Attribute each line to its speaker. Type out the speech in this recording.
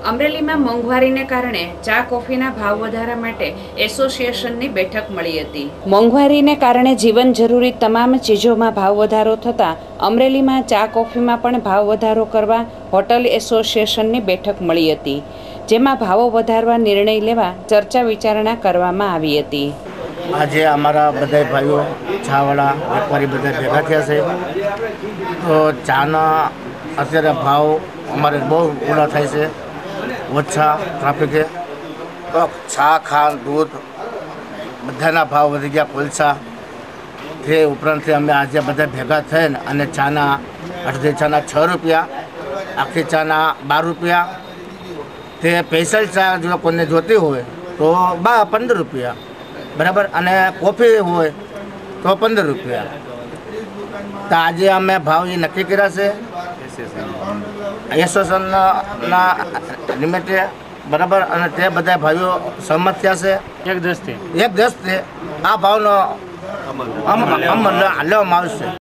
Speaker 1: અમરેલીમાં મોંઘવારીને કારણે ચા કોફીના ભાવ વધારા માટે એસોસિએશનની બેઠક મળી હતી। મોંઘવારીને કારણે જીવન જરૂરી તમામ ચીજોમાં ભાવ વધારો થતાં અમરેલીમાં ચા કોફીમાં પણ ભાવ વધારો કરવા હોટલ એસોસિએશનની બેઠક મળી હતી, જેમાં ભાવો વધારવા નિર્ણય લેવા ચર્ચા વિચારણા કરવામાં આવી હતી।
Speaker 2: આજે અમારા બધા ભાઈઓ ચાવાળા વેપારી બધા ભેગા થયા છે, તો ચાના અત્યારે ભાવ અમારે બહુ ઊંડા થાય છે, ઓછા ટ્રાફિકે, તો ચા ખાંડ દૂધ બધાના ભાવ વધી ગયા, કોલસા તે ઉપરાંતથી અમે આજે બધા ભેગા થઈને અને ચાના અડધી ચાના 6 રૂપિયા, આખી ચાના 12 રૂપિયા, તે સ્પેશિયલ ચા જો કોઈને જોતી હોય તો 15 રૂપિયા બરાબર, અને કોફી હોય તો 15 રૂપિયા। તો આજે અમે ભાવ એ નક્કી કર્યા છે એસોસિએશનના લિમિટે બરાબર, અને તે બધા ભાઈઓ સહમત થયા છે। 1/10 આ ભાવનો અમલ લેવામાં આવશે।